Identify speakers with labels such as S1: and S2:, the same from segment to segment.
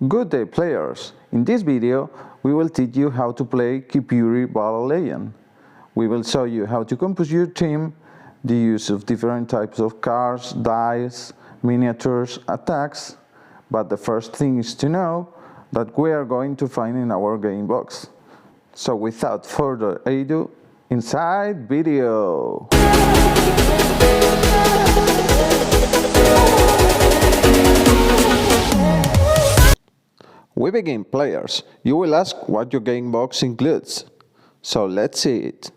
S1: Good day players! In this video we will teach you how to play Kepure Battle Legend. We will show you how to compose your team, the use of different types of cards, dice, miniatures, attacks, but the first thing is to know that we are going to find in our game box. So without further ado, inside video! We begin, players. You will ask what your game box includes. So let's see it.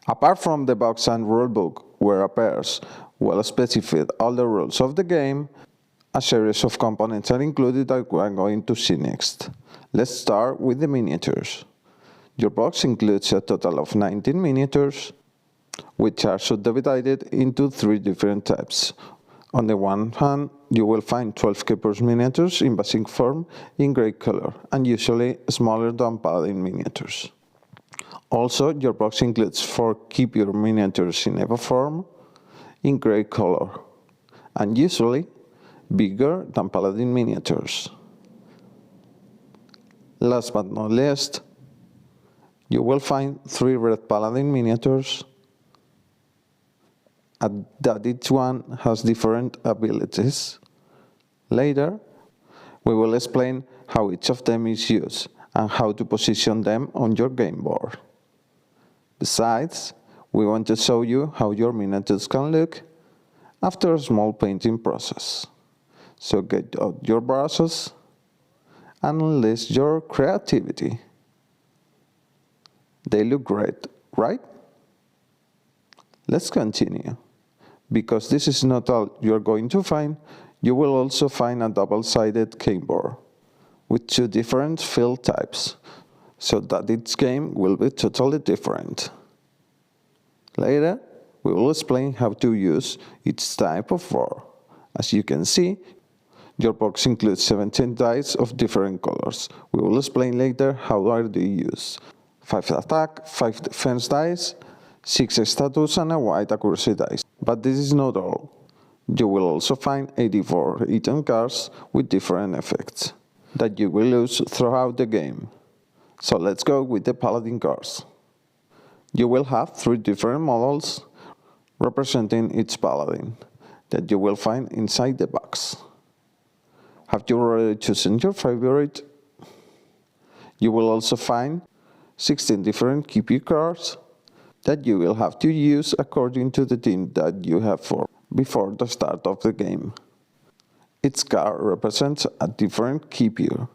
S1: Apart from the box and rulebook, where appears well specified all the rules of the game, a series of components are included that we are going to see next. Let's start with the miniatures. Your box includes a total of 19 miniatures, which are subdivided into 3 different types. On the one hand, you will find 12 Kepure miniatures in basic form in grey color, and usually smaller than Paladin miniatures. Also, your box includes 4 Kepure miniatures in Evo form in grey color, and usually bigger than Paladin miniatures. Last but not least, you will find 3 red Paladin miniatures, and that each one has different abilities. Later, we will explain how each of them is used and how to position them on your game board. Besides, we want to show you how your miniatures can look after a small painting process. So get out your brushes and unleash your creativity. They look great, right? Let's continue. Because this is not all you're going to find, you will also find a double-sided game board with 2 different field types, so that each game will be totally different. Later, we will explain how to use each type of board. As you can see, your box includes 17 dice of different colors. We will explain later how are they used. 5 attack, 5 defense dice, 6 status and a white accuracy dice. But this is not all. You will also find 84 item cards with different effects that you will use throughout the game. So let's go with the Paladin cards. You will have 3 different models representing each Paladin that you will find inside the box. Have you already chosen your favorite? You will also find 16 different Kepure cards that you will have to use according to the team that you have formed before the start of the game. Each card represents a different Kepure.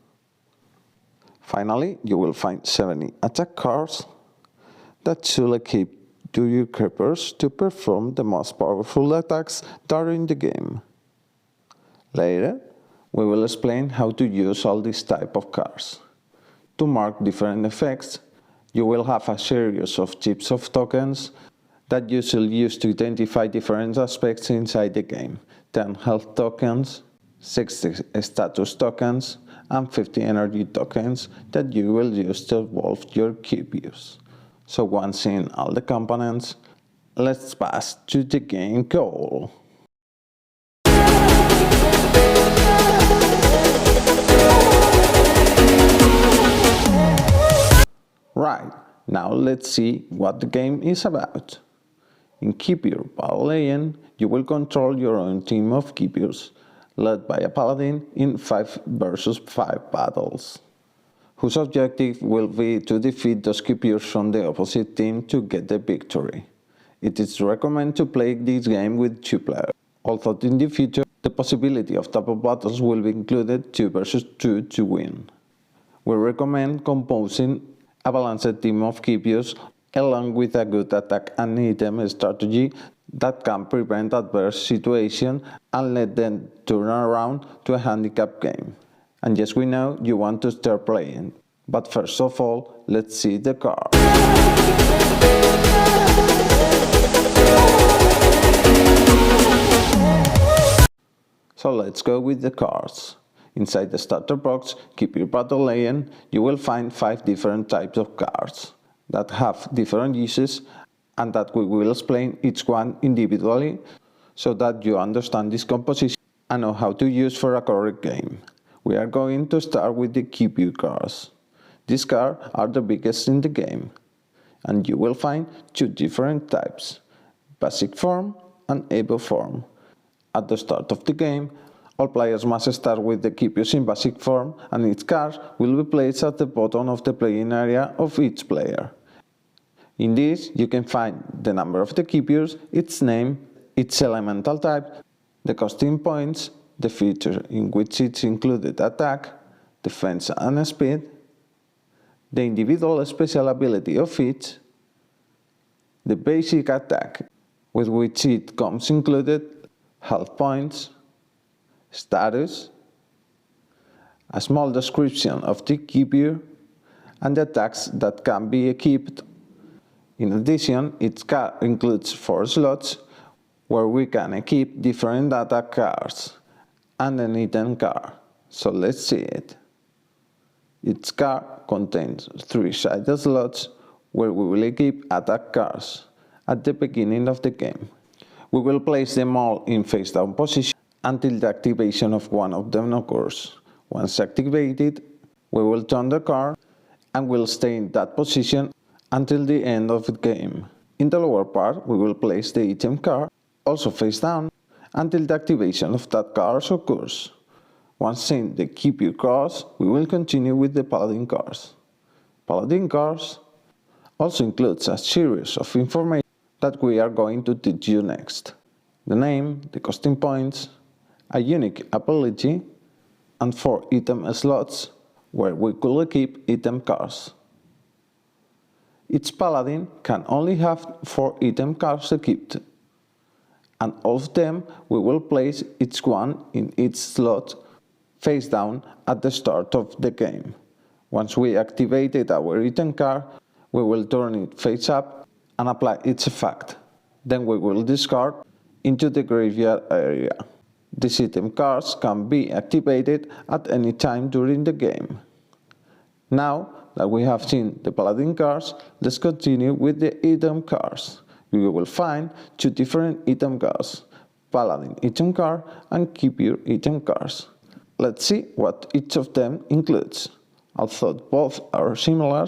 S1: Finally, you will find 70 attack cards that should equip to your Kepures to perform the most powerful attacks during the game. Later, we will explain how to use all these type of cards. To mark different effects, you will have a series of chips of tokens that you should use to identify different aspects inside the game. 10 health tokens, 60 status tokens, and 50 energy tokens that you will use to evolve your Kepures. So once seeing all the components, let's pass to the game goal. Right, now let's see what the game is about. In Kepure Battle Legend, you will control your own team of Kepures, led by a Paladin in 5 versus 5 battles, whose objective will be to defeat those Kepures from the opposite team to get the victory. It is recommended to play this game with 2 players, although in the future the possibility of double battles will be included 2 versus 2 to win. We recommend composing a balanced team of Kepures along with a good attack and item strategy that can prevent adverse situations and let them turn around to a handicap game. And yes, we know you want to start playing, but first of all, let's see the card. So let's go with the cards. Inside the starter box, Kepure Battle Legend, you will find 5 different types of cards that have different uses and that we will explain each one individually so that you understand this composition and know how to use for a correct game. We are going to start with the Kepure cards. These cards are the biggest in the game, and you will find two different types, basic form and Evo form. At the start of the game, all players must start with the Kepures in basic form, and its cards will be placed at the bottom of the playing area of each player. In this, you can find the number of the Kepures, its name, its elemental type, the costing points, the feature in which it's included attack, defense and speed, the individual special ability of each, the basic attack with which it comes included, health points, status, a small description of the Kepure, and the attacks that can be equipped. In addition, its card includes 4 slots where we can equip different attack cards and an item card. So let's see it. Its card contains 3 side slots where we will equip attack cards at the beginning of the game. We will place them all in face down position until the activation of one of them occurs. Once activated, we will turn the card and will stay in that position until the end of the game. In the lower part, we will place the item card, also face down, until the activation of that card occurs. Once seeing the Kepure cards, we will continue with the Paladin cards. Paladin cards also includes a series of information that we are going to teach you next. The name, the costing points, a unique ability, and 4 item slots where we could equip item cards. Each Paladin can only have 4 item cards equipped, and all of them we will place each one in each slot face down at the start of the game. Once we activated our item card, we will turn it face up and apply its effect. Then we will discard into the graveyard area. These item cards can be activated at any time during the game. Now that we have seen the Paladin cards, let's continue with the item cards. We will find 2 different item cards, Paladin item card and Kepure item cards. Let's see what each of them includes. Although both are similar,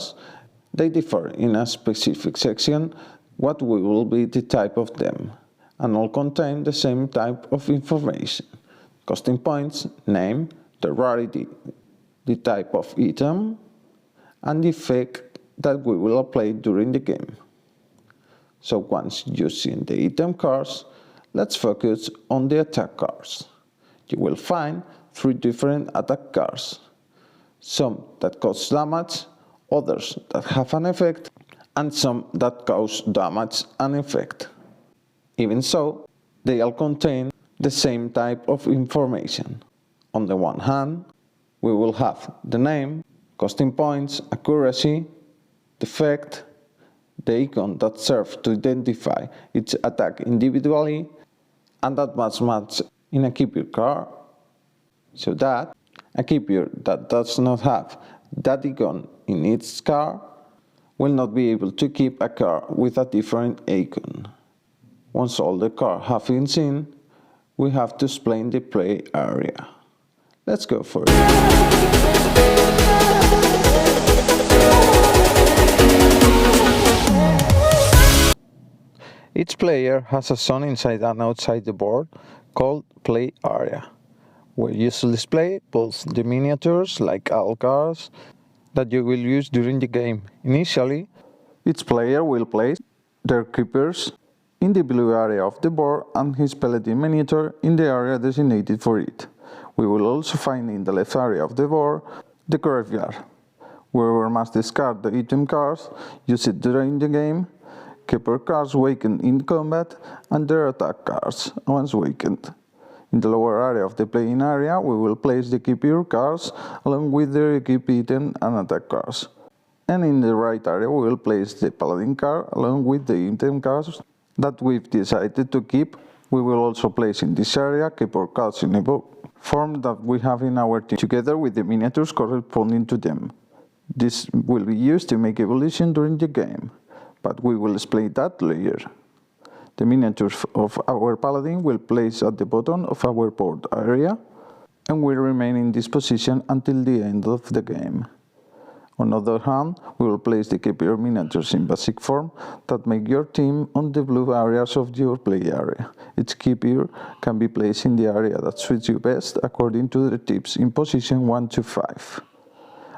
S1: they differ in a specific section what will be the type of them, and all contain the same type of information. Costing points, name, the rarity, the type of item, and the effect that we will apply during the game. So once you've seen the item cards, let's focus on the attack cards. You will find 3 different attack cards, some that cause damage, others that have an effect, and some that cause damage and effect. Even so, they all contain the same type of information. On the one hand, we will have the name, costing points, accuracy, the effect, the icon that serves to identify each attack individually, and that must match in a Kepure card, so that a Kepure that does not have that icon in its card will not be able to keep a card with a different icon. Once all the cards have been seen, we have to explain the play area. Let's go for it. Each player has a zone inside and outside the board called play area, where you display both the miniatures like all cards that you will use during the game. Initially, each player will place their Kepures in the blue area of the board and his Paladin miniature in the area designated for it. We will also find in the left area of the board the graveyard, where we must discard the item cards used during the game, Kepure cards wakened in combat, and their attack cards once wakened. In the lower area of the playing area, we will place the Kepure cards along with their equipped item and attack cards. And in the right area, we will place the Paladin card along with the item cards that we've decided to keep. We will also place in this area Kepure cards in a form that we have in our team, together with the miniatures corresponding to them. This will be used to make evolution during the game, but we will explain that later. The miniatures of our Paladin will place at the bottom of our board area, and will remain in this position until the end of the game. On the other hand, we will place the Kepure miniatures in basic form that make your team on the blue areas of your play area. Each Kepure can be placed in the area that suits you best according to the tips in position 1 to 5.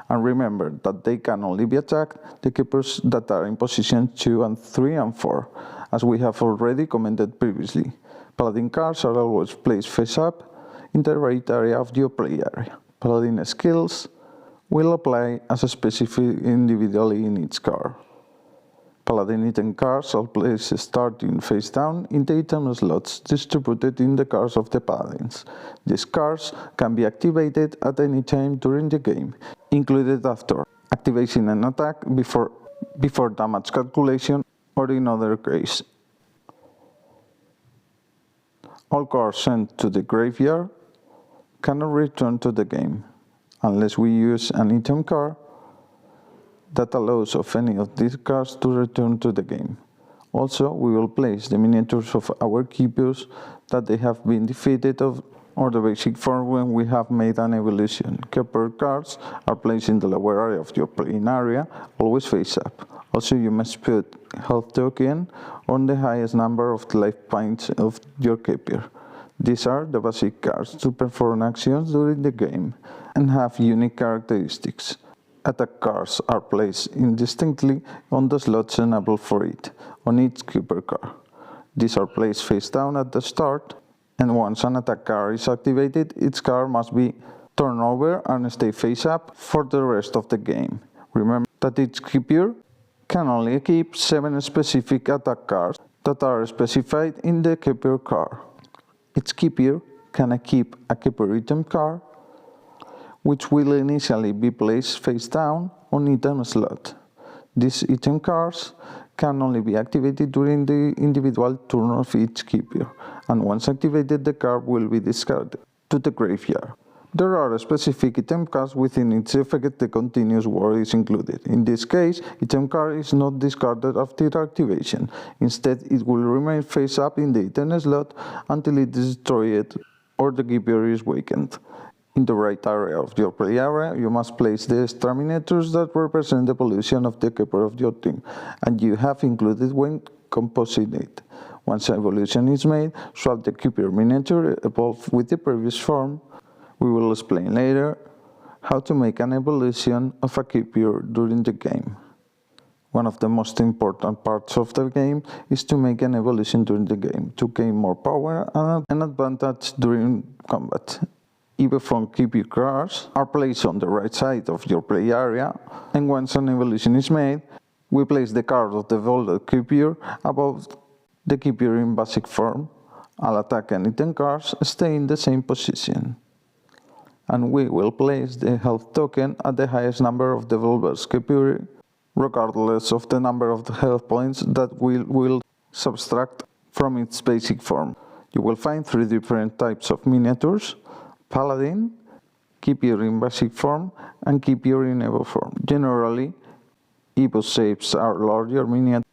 S1: And remember that they can only be attacked the Kepures that are in position 2 and 3 and 4, as we have already commented previously. Paladin cards are always placed face up in the right area of your play area. Paladin skills will apply as specified individually in each card. Paladin item cards are placed starting face down in the item slots distributed in the cards of the Paladins. These cards can be activated at any time during the game, included after activating an attack, before damage calculation, or in other case. All cards sent to the graveyard cannot return to the game, unless we use an item card that allows of any of these cards to return to the game. Also, we will place the miniatures of our Kepures that they have been defeated or the basic form when we have made an evolution. Kepure cards are placed in the lower area of your playing area, always face up. Also, you must put health token on the highest number of life points of your Kepure. These are the basic cards to perform actions during the game and have unique characteristics. Attack cards are placed indistinctly on the slots enabled for it, on each Kepure card. These are placed face down at the start, and once an attack card is activated, its card must be turned over and stay face up for the rest of the game. Remember that each Kepure can only keep 7 specific attack cards that are specified in the Kepure card. Each Kepure can keep a Kepure item card, which will initially be placed face down on item slot. These item cards can only be activated during the individual turn of each Kepure, and once activated the card will be discarded to the graveyard. There are specific item cards within its effect the continuous word is included. In this case, item card is not discarded after activation. Instead, it will remain face up in the item slot until it is destroyed or the Kepure is weakened. In the right area of your play area, you must place the extra miniatures that represent the evolution of the Kepure of your team, and you have included when composing it. Once evolution is made, swap the Kepure miniature evolved with the previous form. We will explain later how to make an evolution of a Kepure during the game. One of the most important parts of the game is to make an evolution during the game, to gain more power and an advantage during combat. Even from Kepure cards are placed on the right side of your play area, and once an evolution is made, we place the card of the evolved Kepure above the Kepure in basic form. All attack and item cards stay in the same position. And we will place the health token at the highest number of the evolved Kepure, regardless of the number of the health points that we will subtract from its basic form. You will find 3 different types of miniatures: Paladin, Kepure in basic form, and Kepure in evo form. Generally, evo shapes are larger miniatures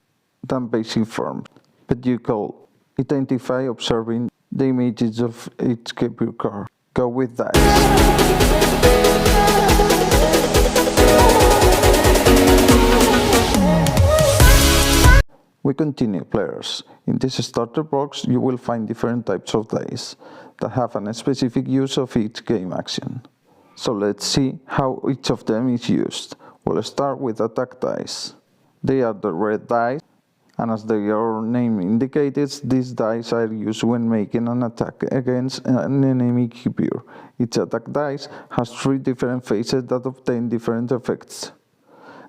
S1: than basic form, but you can identify observing the images of each Kepure card. Go with that. We continue, players. In this starter box, you will find different types of dice that have a specific use of each game action. So let's see how each of them is used. We'll start with attack dice. They are the red dice, and as their name indicates, these dice are used when making an attack against an enemy Kepure. Each attack dice has 3 different phases that obtain different effects.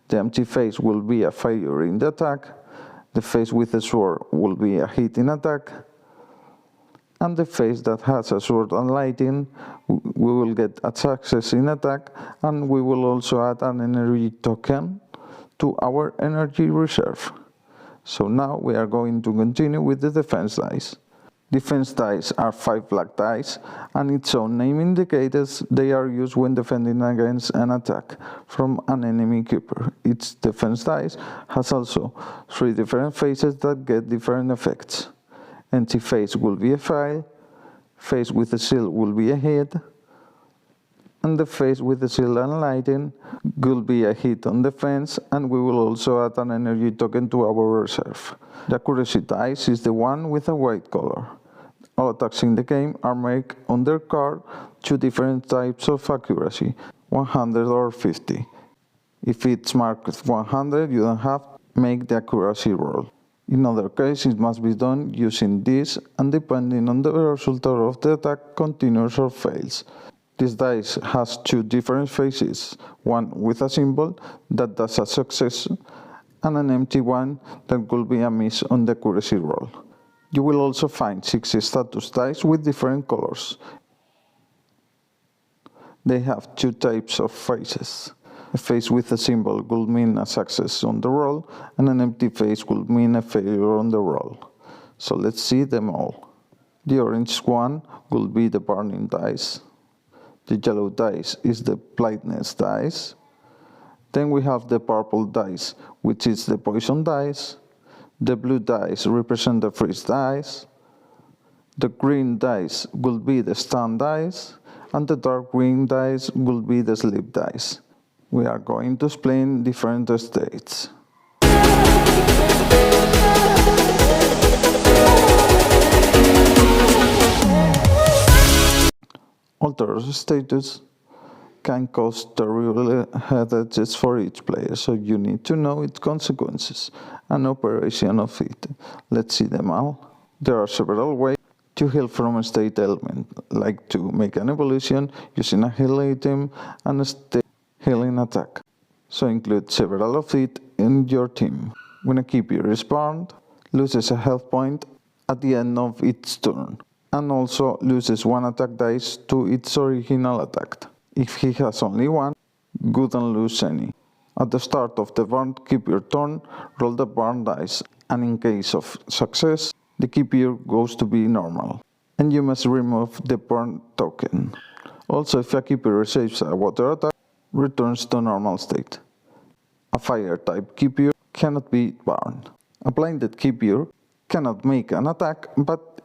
S1: The empty phase will be a failure in the attack, the phase with a sword will be a hit in attack, and the phase that has a sword and lightning, we will get a success in attack, and we will also add an energy token to our energy reserve. So now we are going to continue with the defense dice. Defense dice are 5 black dice, and its own name indicates they are used when defending against an attack from an enemy Kepure. Each defense dice has also 3 different phases that get different effects. Empty phase will be a fail, phase with a shield will be a hit, And the phase with the shield and lightning will be a hit on defense, and we will also add an energy token to our reserve. The accuracy dice is the one with a white color. All attacks in the game are made on their card two different types of accuracy, 100 or 50. If it's marked 100, you don't have to make the accuracy roll. In other cases, it must be done using this, and depending on the result of the attack, continues or fails. This dice has two different faces, one with a symbol that does a success, and an empty one that will be a miss on the accuracy roll. You will also find 6 status dice with different colors. They have two types of faces. A face with a symbol will mean a success on the roll, and an empty face will mean a failure on the roll. So let's see them all. The orange one will be the burning dice. The yellow dice is the blindness dice. Then we have the purple dice, which is the poison dice. The blue dice represent the freeze dice. The green dice will be the stun dice, and the dark green dice will be the sleep dice. We are going to explain different states. Alter status can cause terrible headaches for each player, so you need to know its consequences and operation of it. Let's see them all. There are several ways to heal from a state element, like to make an evolution using a heal item and a state healing attack. So include several of it in your team. When a Kepure is spawned, loses a health point at the end of its turn, and also loses one attack dice to its original attack. If he has only one, wouldn't lose any. At the start of the burned Kepure turn, roll the burn dice, and in case of success, the Kepure goes to be normal, and you must remove the burn token. Also, if a Kepure receives a water attack, returns to normal state. A fire type Kepure cannot be burned. A blinded Kepure cannot make an attack, but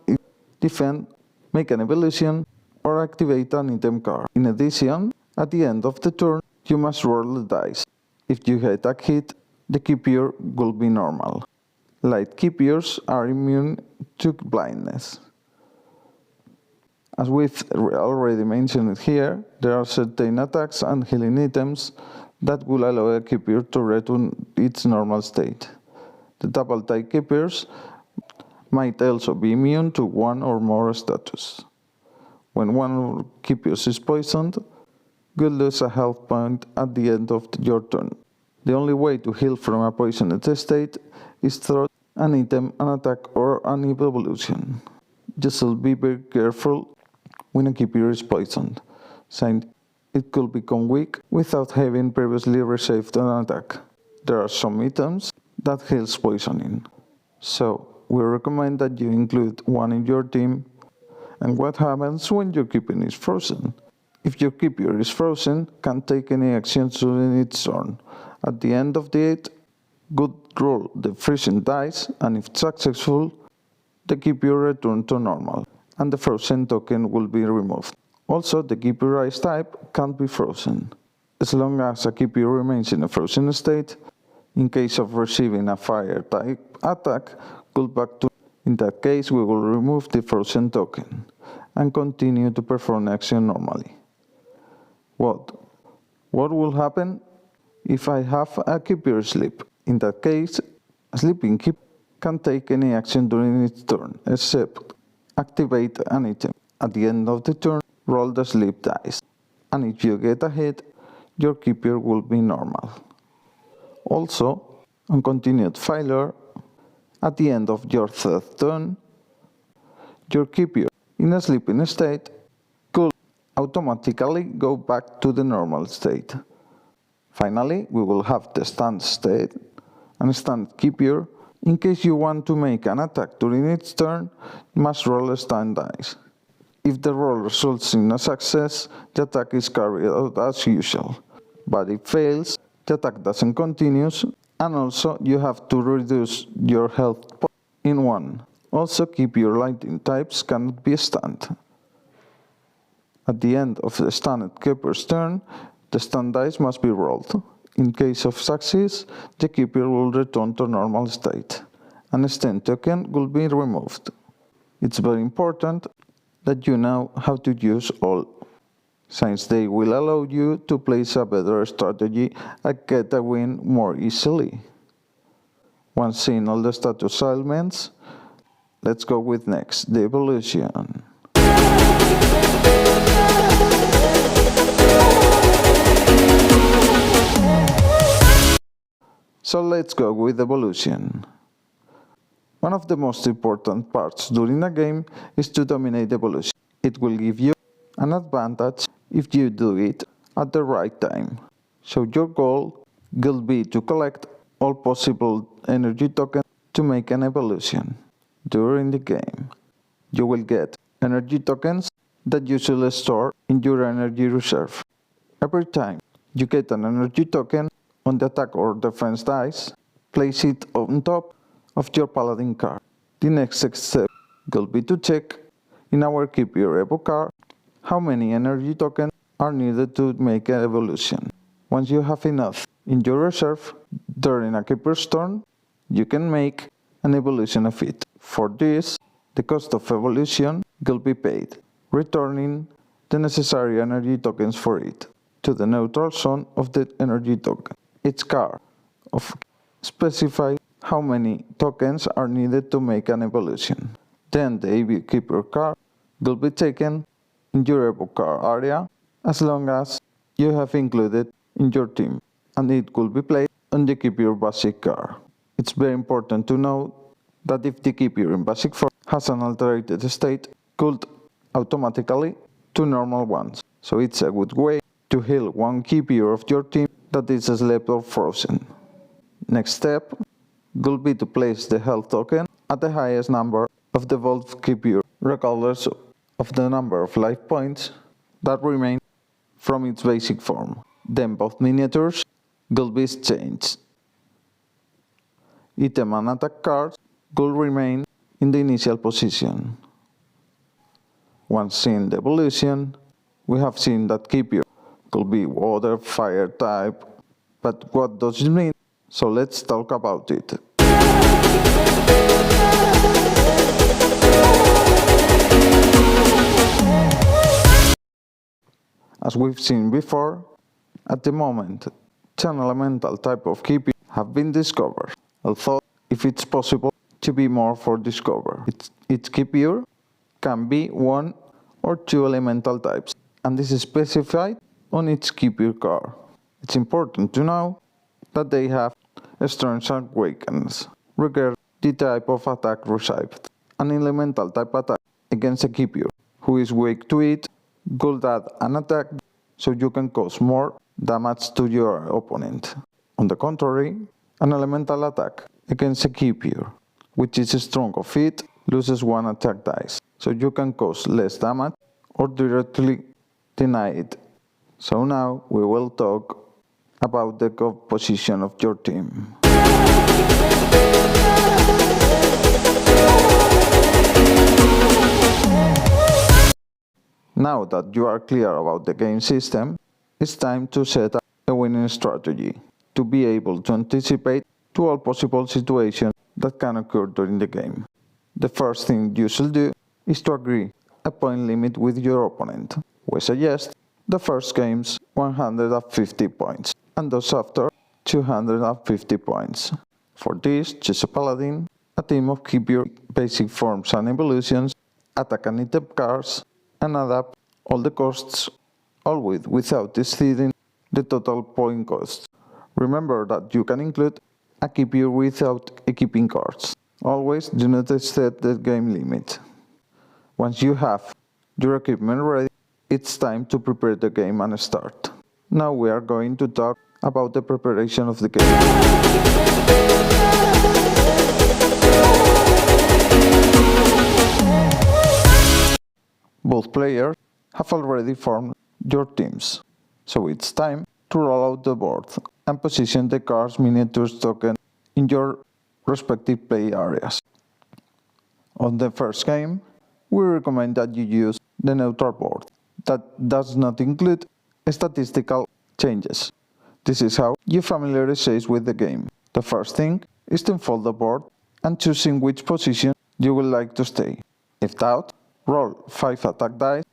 S1: defend, make an evolution, or activate an item card. In addition, at the end of the turn, you must roll the dice. If you get a hit, the Kepure will be normal. Light Kepures are immune to blindness. As we've already mentioned here, there are certain attacks and healing items that will allow a Kepure to return its normal state. The double-type Kepures might also be immune to one or more status. When one Kepure is poisoned, you lose a health point at the end of your turn. The only way to heal from a poisoned state is through an item, an attack, or an evolution. Just be very careful when a Kepure is poisoned, since it could become weak without having previously received an attack. There are some items that heals poisoning, so we recommend that you include one in your team. And what happens when your Kepure is frozen? If your Kepure is frozen, can't take any action during its turn. At the end of the 8, good roll the freezing dice, and if successful, the Kepure returns to normal, and the frozen token will be removed. Also, the Kepure ice type can't be frozen. As long as a Kepure remains in a frozen state, in case of receiving a fire type attack, go back to. In that case, we will remove the frozen token and continue to perform action normally. What will happen if I have a Kepure sleep? In that case, a sleeping Kepure can't take any action during its turn, except activate an item. At the end of the turn, roll the sleep dice, and if you get a hit, your Kepure will be normal. Also, on continued failure, at the end of your third turn, your Kepure in a sleeping state could automatically go back to the normal state. Finally, we will have the stunned state, and stunned Kepure, in case you want to make an attack during its turn, must roll a stun dice. If the roll results in a success, the attack is carried out as usual, but if fails, the attack doesn't continue, and also you have to reduce your health in 1. Also, Kepure lightning types cannot be stunned. At the end of the stunned keeper's turn, the stun dice must be rolled. In case of success, the keeper will return to normal state, and a stun token will be removed. It's very important that you know how to use all, since they will allow you to place a better strategy and get a win more easily. Once seeing all the status elements, let's go with next, the evolution. So let's go with evolution. One of the most important parts during a game is to dominate evolution. It will give you an advantage if you do it at the right time. So your goal will be to collect all possible energy tokens to make an evolution. During the game, you will get energy tokens that you should store in your energy reserve. Every time you get an energy token on the attack or defense dice, place it on top of your paladin card. The next step will be to check in our Kepure Evo card how many energy tokens are needed to make an evolution. Once you have enough in your reserve, during a Keeper's turn, you can make an evolution of it. For this, the cost of evolution will be paid, returning the necessary energy tokens for it to the neutral zone of the energy token. Each card specifies how many tokens are needed to make an evolution. Then the AV Keeper card will be taken in your Evo card area as long as you have included in your team, and it will be placed on the Kepure basic card. It's very important to know that if the Kepure in basic form has an altered state, could automatically to normal ones. So it's a good way to heal one Kepure of your team that is asleep or frozen. Next step will be to place the health token at the highest number of the evolved Kepure, regardless of the number of life points that remain from its basic form. Then both miniatures will be exchanged. Item and attack cards will remain in the initial position. Once seen the evolution, we have seen that Kepure could be water, fire type, but what does it mean? So let's talk about it. As we've seen before, at the moment, 10 elemental type of Kepure have been discovered, although if it's possible to be more for discover. Its Kepure can be 1 or 2 elemental types, and this is specified on its Kepure card. It's important to know that they have strengths and weaknesses, regarding the type of attack received. An elemental type attack against a Kepure who is weak to it could add an attack so you can cause more damage to your opponent. On the contrary, an elemental attack against a Kepure which is strong of it loses 1 attack dice, so you can cause less damage or directly deny it. So now we will talk about the composition of your team. Now that you are clear about the game system, it's time to set up a winning strategy to be able to anticipate to all possible situations that can occur during the game. The first thing you should do is to agree a point limit with your opponent. We suggest the first game's 150 points, and those after 250 points. For this, choose a paladin, a team of Kepure basic forms and evolutions, attack and item cards, and adapt all the costs, always without exceeding the total point cost. Remember that you can include a Kepure without equipping cards. Always do not exceed the game limit. Once you have your equipment ready, it's time to prepare the game and start. Now we are going to talk about the preparation of the game. Both players have already formed your teams, so it's time to roll out the board and position the cards miniatures token in your respective play areas. On the first game, we recommend that you use the neutral board. that does not include statistical changes. This is how you familiarize with the game. The first thing is to unfold the board and choose in which position you would like to stay. If doubt, roll 5 attack dice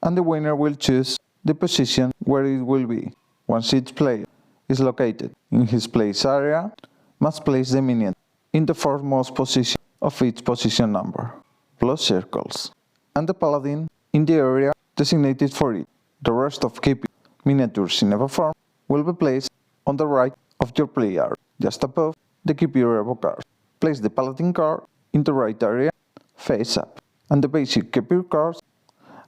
S1: and the winner will choose the position where it will be. Once each player is located in his place area, must place the minion in the foremost position of each position number, plus circles, and the paladin in the area designated for it. The rest of Kepure miniatures in Evo form will be placed on the right of your play area, just above the Kepure Evo card. Place the paladin card in the right area, face up, and the basic Kepure cards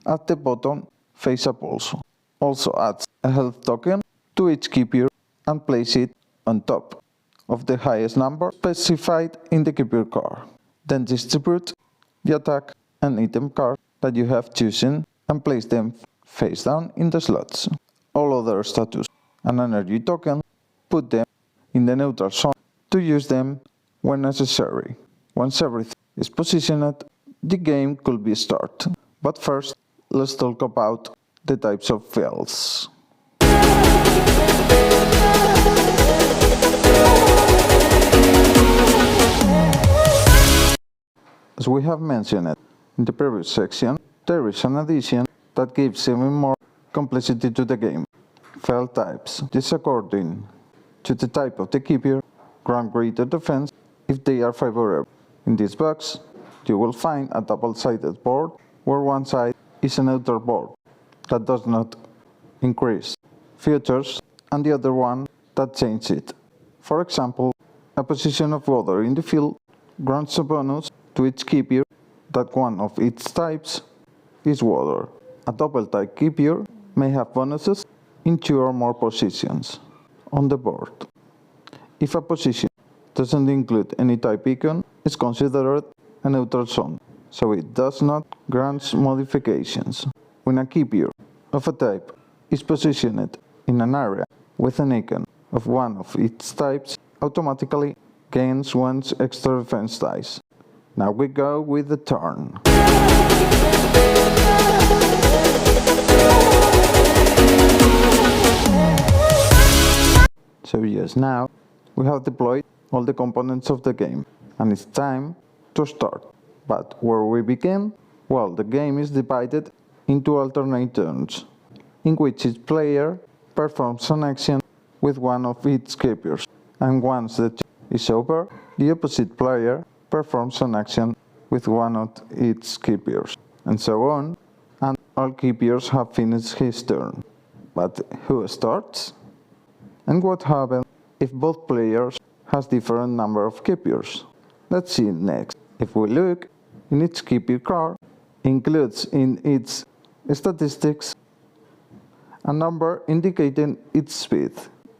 S1: at the bottom, face up also. Also adds a health token to each Kepure and place it on top of the highest number specified in the Kepure card. Then distribute the attack and item card that you have chosen and place them face down in the slots. All other status and energy tokens, put them in the neutral zone to use them when necessary. Once everything is positioned, the game could be started. But first, let's talk about the types of fields. As we have mentioned in the previous section, there is an addition that gives even more complexity to the game. Field types. This, according to the type of the Kepure, grant greater defense if they are favorable. In this box, you will find a double-sided board where one side is a neutral board that does not increase features and the other one that changes it. For example, a position of water in the field grants a bonus to each Kepure that one of its types is water. A double-type Kepure may have bonuses in 2 or more positions on the board. If a position doesn't include any type icon, it's considered a neutral zone, so it does not grant modifications. When a Kepure of a type is positioned in an area with an icon of one of its types, automatically gains 1 extra defense dice. Now we go with the turn. So yes, now we have deployed all the components of the game, and it's time to start. But where we begin? Well, the game is divided into alternate turns, in which each player performs an action with one of its Kepures, and once the turn is over, the opposite player performs an action with one of its Kepures, and so on, and all Kepures have finished his turn. But who starts? And what happens if both players has different number of Kepures? Let's see next. If we look, in each Kepure card includes in its statistics a number indicating its speed.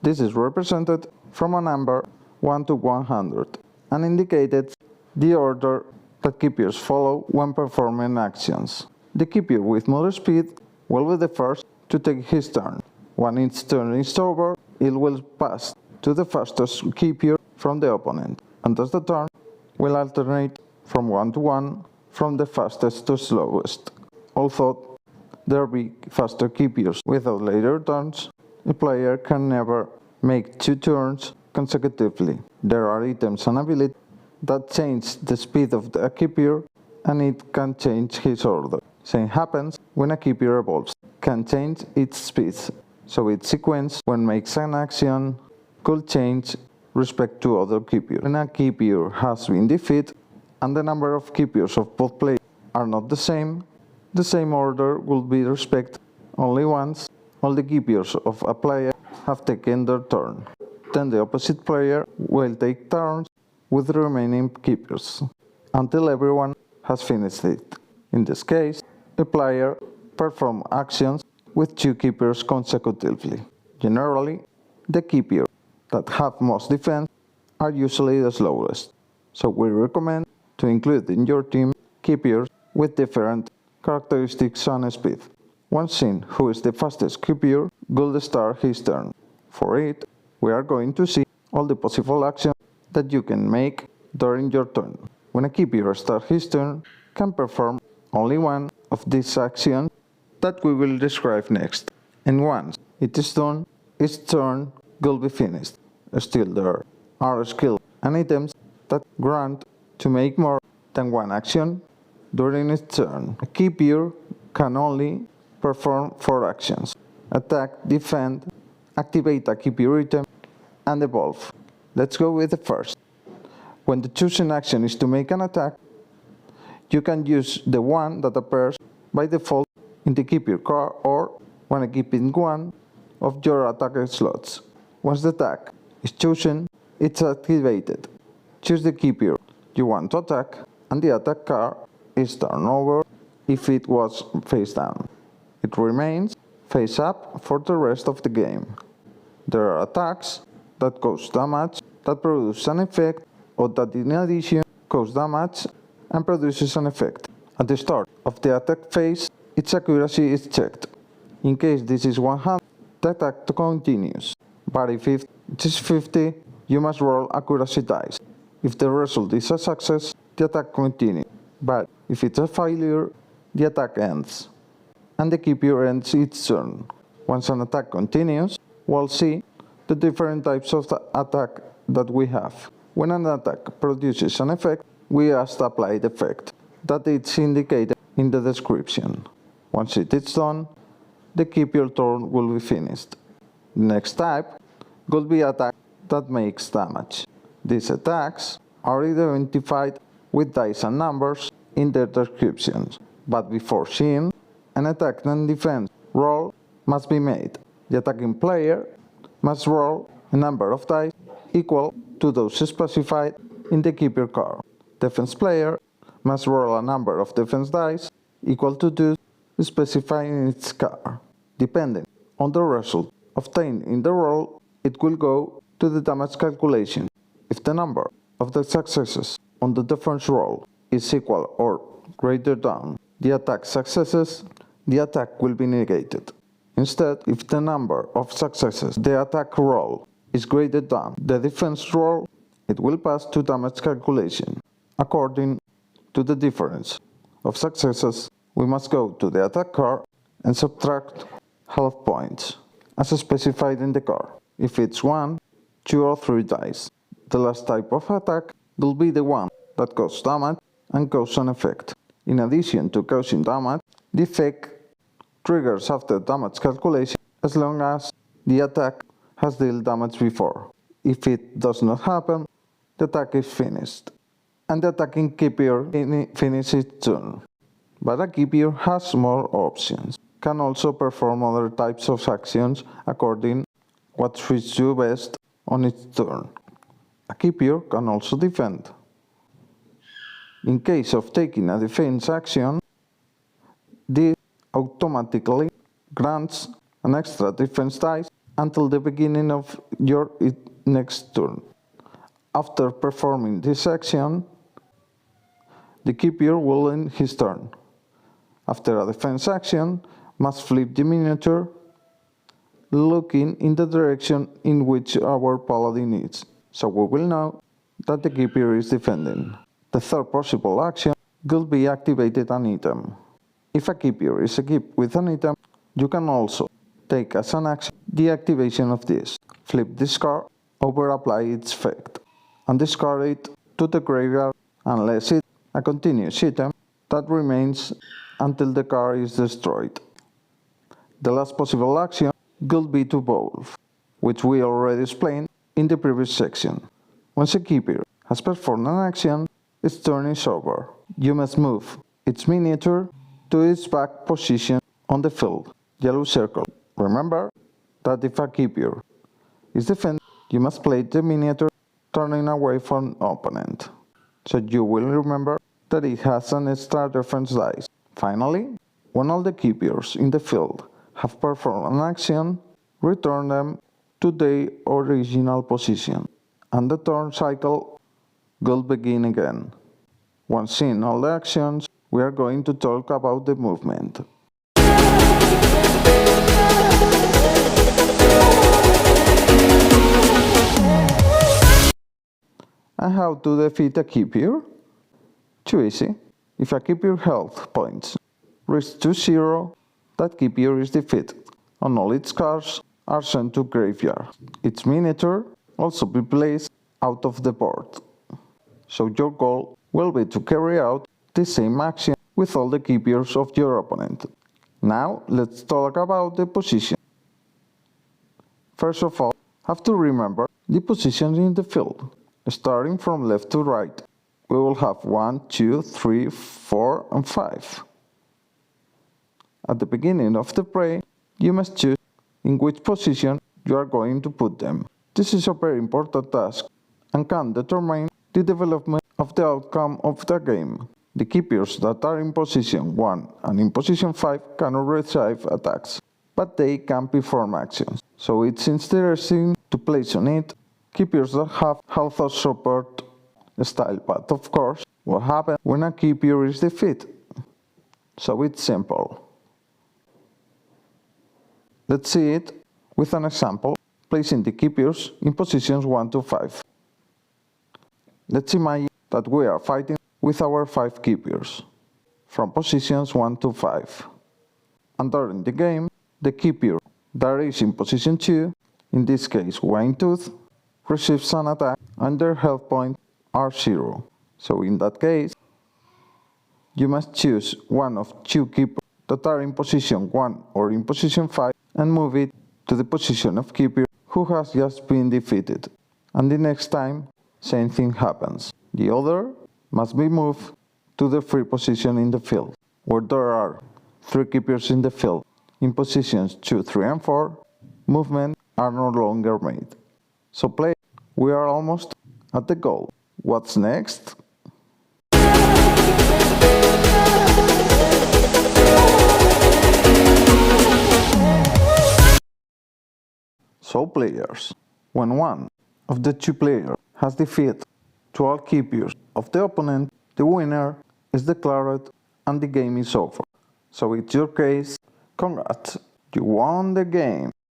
S1: This is represented from a number 1 to 100 and indicated the order that Kepures follow when performing actions. The Kepure with more speed will be the first to take his turn. When its turn is over, it will pass to the fastest Kepure from the opponent, and thus the turn will alternate from 1 to 1, from the fastest to slowest. Although there be faster Kepures without later turns, a player can never make 2 turns consecutively. There are items and abilities that change the speed of the Kepure, and it can change his order. Same happens when a Kepure evolves, can change its speed, so its sequence when makes an action could change respect to other Kepure. When a Kepure has been defeated and the number of Kepures of both players are not the same order will be respected only once all the Kepures of a player have taken their turn. Then the opposite player will take turns with the remaining Kepures until everyone has finished it. In this case, a player performs actions with 2 Kepures consecutively. Generally, the Kepure that have most defense are usually the slowest, so we recommend to include in your team Kepures with different characteristics and speed. Once seen who is the fastest Kepure will start his turn. For it, we are going to see all the possible actions that you can make during your turn. When a Kepure starts his turn, can perform only one of these actions that we will describe next. And once it is done, its turn will be finished. Still, there are skills and items that grant to make more than one action during its turn. A Kepure can only perform 4 actions: attack, defend, activate a Kepure item, and evolve. Let's go with the first. When the chosen action is to make an attack, you can use the one that appears by default in the Kepure card or when equipping one of your attack slots. Once the attack is chosen, it's activated. Choose the Kepure you want to attack, and the attack card is turned over if it was face down. It remains face up for the rest of the game. There are attacks that cause damage, that produce an effect, or that in addition cause damage and produces an effect. At the start of the attack phase, its accuracy is checked. In case this is 100, the attack continues, but if it is 50, you must roll accuracy dice. If the result is a success, the attack continues, but if it's a failure, the attack ends, and the Kepure ends its turn. Once an attack continues, we'll see the different types of attack that we have. When an attack produces an effect, we just apply the effect that is indicated in the description. Once it is done, the Kepure turn will be finished. The next type will be attack that makes damage. These attacks are identified with dice and numbers in their descriptions, but before seeing, an attack and defense roll must be made. The attacking player must roll a number of dice equal to those specified in the Kepure card. Defense player must roll a number of defense dice equal to those specified in its card. Depending on the result obtained in the roll, it will go to the damage calculation. If the number of the successes on the defense roll is equal or greater than the attack successes, the attack will be negated. Instead, if the number of successes the attack roll is greater than the defense roll, it will pass to damage calculation. According to the difference of successes, we must go to the attack card and subtract half points, as specified in the card. If it's 1, 2 or 3 dice. The last type of attack will be the one that causes damage and causes an effect. In addition to causing damage, the effect triggers after damage calculation as long as the attack has dealt damage before. If it does not happen, the attack is finished, and the attacking Kepure finishes its turn. But a Kepure has more options, can also perform other types of actions according what suits you best on its turn. A Kepure can also defend. In case of taking a defense action, this automatically grants an extra defense dice until the beginning of your next turn. After performing this action, the Kepure will end his turn. After a defense action, must flip the miniature, looking in the direction in which our paladin is, so we will know that the Kepure is defending. The third possible action will be activated an item. If a Kepure is equipped with an item, you can also take as an action the activation of this. Flip this card over, apply its effect, and discard it to the graveyard unless it's a continuous item that remains until the card is destroyed. The last possible action will be to evolve, which we already explained in the previous section. Once a Kepure has performed an action, its turn is over. You must move its miniature to its back position on the field, yellow circle. Remember that if a Kepure is defended, you must play the miniature turning away from opponent, so you will remember that it has an extra defense dice. Finally, when all the Kepures in the field have performed an action, return them to their original position, and the turn cycle will begin again. Once seen all the actions, we are going to talk about the movement. And how to defeat a Kepure? Too easy. If a Kepure health points reach to 0, that Kepure is defeated, and all its cards are sent to graveyard. Its miniature also be placed out of the board. So your goal will be to carry out the same action with all the Kepures of your opponent. Now let's talk about the position. First of all, have to remember the positions in the field. Starting from left to right, we will have 1, 2, 3, 4, and 5. At the beginning of the play, you must choose in which position you are going to put them. This is a very important task and can determine the development of the outcome of the game. The Kepures that are in position 1 and in position 5 cannot receive attacks, but they can perform actions. So it's interesting to place on it Kepures that have health or support style, but of course, what happens when a Kepure is defeated? So it's simple. Let's see it with an example, placing the Kepures in positions 1 to 5. Let's imagine that we are fighting with our 5 Kepures, from positions 1 to 5. And during the game, the Kepure that is in position 2, in this case Wine Tooth, receives an attack and their health points are 0. So in that case, you must choose one of 2 Kepures that are in position 1 or in position 5 and move it to the position of Kepure who has just been defeated. And the next time, same thing happens. The other must be moved to the free position in the field, where there are 3 Kepures in the field. In positions 2, 3, and 4, movements are no longer made. So play, we are almost at the goal. What's next? So players, when one of the 2 players has defeated 12 Kepures of the opponent, the winner is declared and the game is over. So it's your case, congrats, you won the game.